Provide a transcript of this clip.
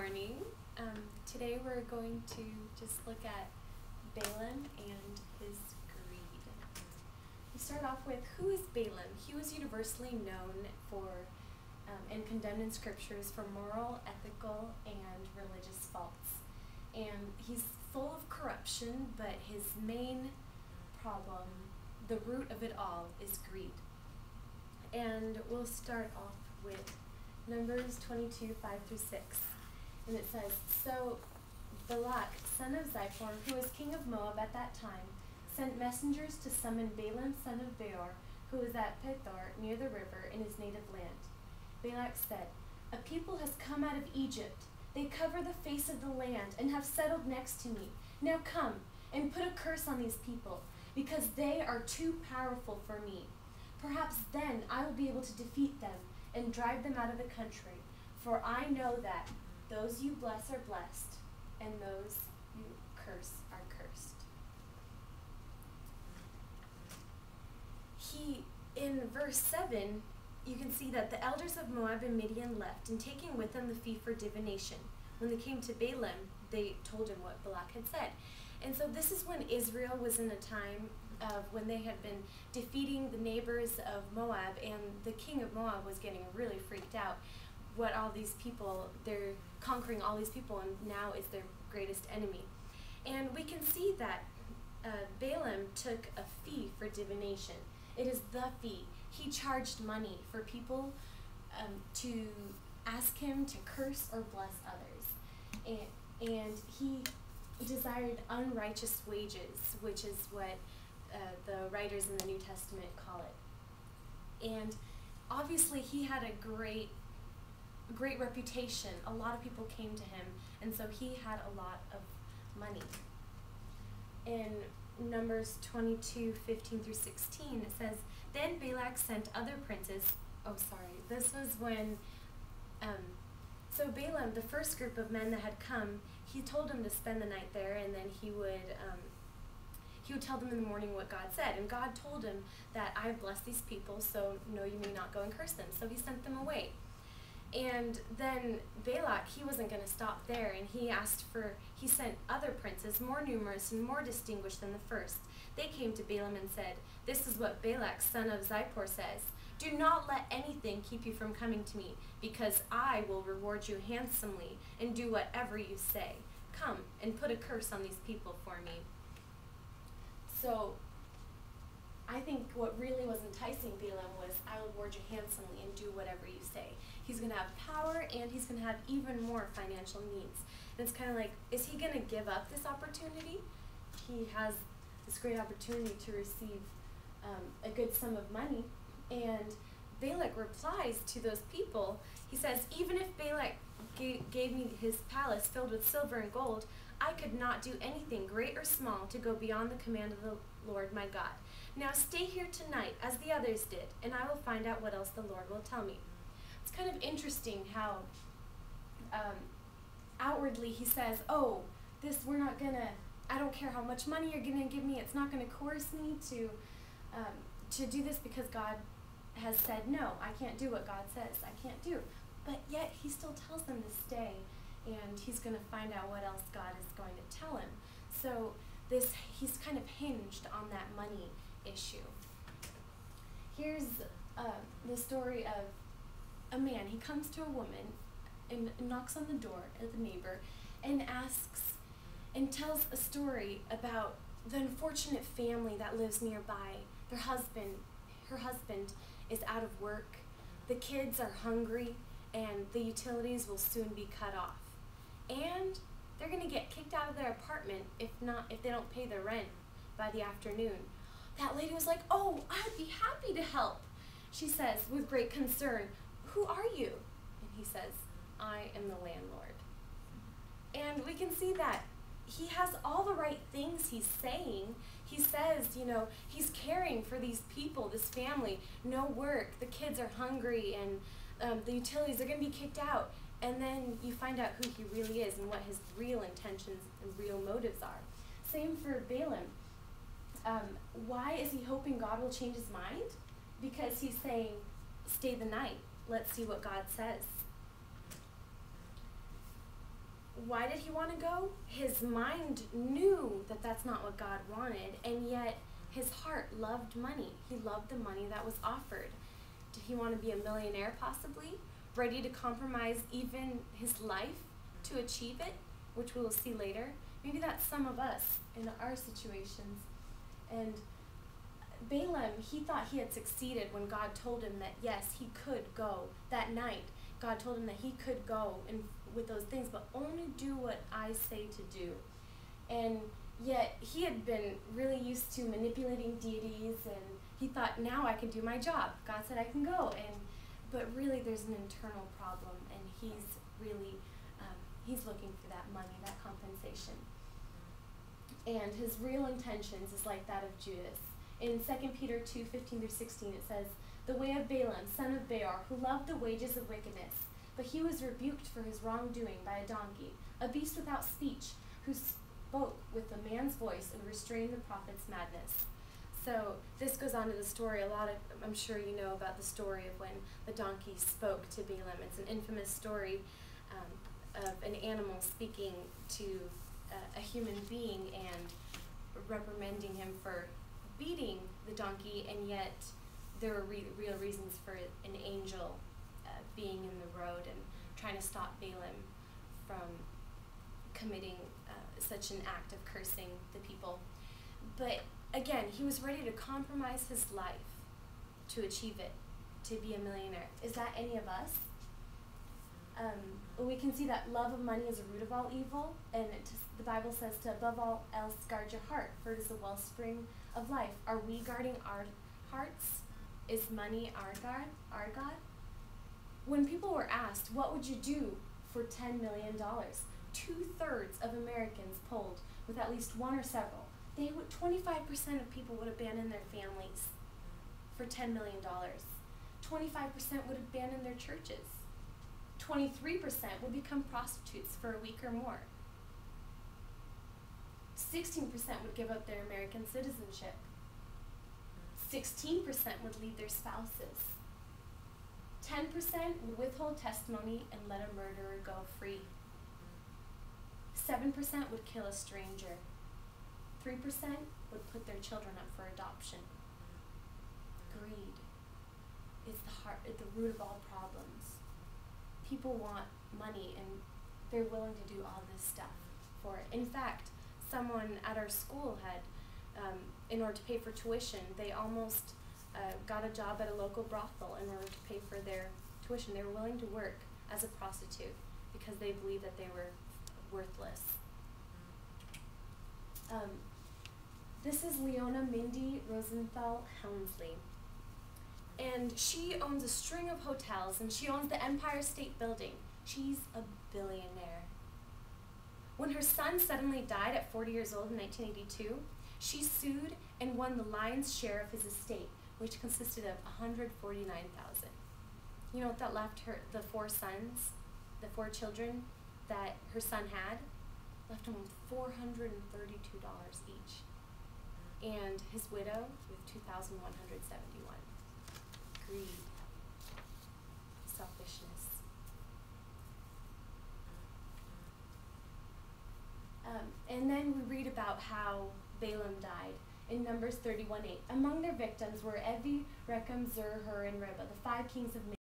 morning. Today we're going to just look at Balaam and his greed. We start off with, who is Balaam? He was universally known for and condemned in scriptures for moral, ethical, and religious faults. And he's full of corruption, but his main problem, the root of it all, is greed. And we'll start off with Numbers 22, 5 through 6. And it says, So Balak, son of Zippor, who was king of Moab at that time, sent messengers to summon Balaam, son of Beor, who was at Pethor, near the river, in his native land. Balak said, A people has come out of Egypt. They cover the face of the land and have settled next to me. Now come and put a curse on these people, because they are too powerful for me. Perhaps then I will be able to defeat them and drive them out of the country. For I know that those you bless are blessed, and those you curse are cursed. In verse 7, you can see that the elders of Moab and Midian left, and taking with them the fee for divination. When they came to Balaam, they told him what Balak had said. And so this is when Israel was in a time of when they had been defeating the neighbors of Moab, and the king of Moab was getting really freaked out. What all these people, they're conquering all these people, and now is their greatest enemy. And we can see that Balaam took a fee for divination. It is the fee. He charged money for people to ask him to curse or bless others. And he desired unrighteous wages, which is what the writers in the New Testament call it. And obviously he had a great reputation. A lot of people came to him, and so he had a lot of money. In Numbers 22, 15 through 16, it says, Then Balak sent other princes. This was when, so Balaam, the first group of men that had come, he told them to spend the night there, and then he would tell them in the morning what God said. And God told him that I have blessed these people, so no, you may not go and curse them. So he sent them away. And then Balak, he wasn't going to stop there, and he sent other princes, more numerous and more distinguished than the first. They came to Balaam and said, This is what Balak, son of Zippor, says. Do not let anything keep you from coming to me, because I will reward you handsomely and do whatever you say. Come and put a curse on these people for me. So I think what really was enticing Balaam was, I will reward you handsomely and do whatever you say. He's going to have power, and he's going to have even more financial needs. And it's kind of like, is he going to give up this opportunity? He has this great opportunity to receive a good sum of money. And Balak replies to those people. He says, Even if Balak gave me his palace filled with silver and gold, I could not do anything, great or small, to go beyond the command of the Lord my God. Now stay here tonight, as the others did, and I will find out what else the Lord will tell me. It's kind of interesting how outwardly he says, we're not going to, I don't care how much money you're going to give me, it's not going to coerce me to do this, because God has said, no, I can't do what God says I can't do. But yet he still tells them to stay, and he's going to find out what else God is going to tell him. So he's kind of hinged on that money issue. Here's the story of a man. He comes to a woman and knocks on the door of the neighbor and asks and tells a story about the unfortunate family that lives nearby. Her husband is out of work. The kids are hungry, and the utilities will soon be cut off. And they're going to get kicked out of their apartment if they don't pay their rent by the afternoon. That lady was like, I'd be happy to help. She says, with great concern, Who are you? And he says, I am the landlord. And we can see that he has all the right things he's saying. He says, he's caring for these people, this family, no work, the kids are hungry, and the utilities are going to be kicked out. And then you find out who he really is and what his real intentions and real motives are. Same for Balaam. Why is he hoping God will change his mind? Because he's saying, stay the night. Let's see what God says. why did he want to go? His mind knew that that's not what God wanted, and yet his heart loved money. He loved the money that was offered. Did he want to be a millionaire possibly? Ready to compromise even his life to achieve it, which we will see later? Maybe that's some of us in our situations. And Balaam, he thought he had succeeded when God told him that yes, he could go that night. God told him that he could go and with those things, but only do what I say to do. And yet he had been really used to manipulating deities, and he thought, now I can do my job. God said I can go, but really there's an internal problem, and he's really he's looking for that money, that compensation. And his real intentions is like that of Judas. In 2 Peter 2:15-16 it says, "The way of Balaam, son of Beor, who loved the wages of wickedness, but he was rebuked for his wrongdoing by a donkey, a beast without speech, who spoke with a man's voice and restrained the prophet's madness." So this goes on to the story. I'm sure you know about the story of when the donkey spoke to Balaam. It's an infamous story of an animal speaking to a human being and reprimanding him for beating the donkey, and yet there were real reasons for an angel being in the road and trying to stop Balaam from committing such an act of cursing the people. But again, he was ready to compromise his life to achieve it, to be a millionaire. Is that any of us? We can see that love of money is a root of all evil, and the Bible says to above all else guard your heart, for it is the wellspring of life. Are we guarding our hearts? Is money our God? When people were asked, what would you do for $10 million? 2/3 of Americans polled with at least one or several. 25% of people would abandon their families for $10 million. 25% would abandon their churches. 23% would become prostitutes for a week or more. 16% would give up their American citizenship. 16% would leave their spouses. 10% would withhold testimony and let a murderer go free. 7% would kill a stranger. 3% would put their children up for adoption. Greed is the root of all problems. People want money, and they're willing to do all this stuff for it. In fact, someone at our school had, in order to pay for tuition, they almost got a job at a local brothel in order to pay for their tuition. They were willing to work as a prostitute because they believed that they were worthless. This is Leona Mindy Rosenthallelmsley. And she owns a string of hotels, and she owns the Empire State Building. She's a billionaire. When her son suddenly died at 40 years old in 1982, she sued and won the lion's share of his estate, which consisted of $149,000. You know what that left her? The 4 sons, the 4 children that her son had, left him with $432 each, and his widow with $2,171. Greed, selfishness. And then we read about how Balaam died in Numbers 31:8. Among their victims were Evi, Rechem, Zur, Hur, and Reba, the 5 kings of Midian.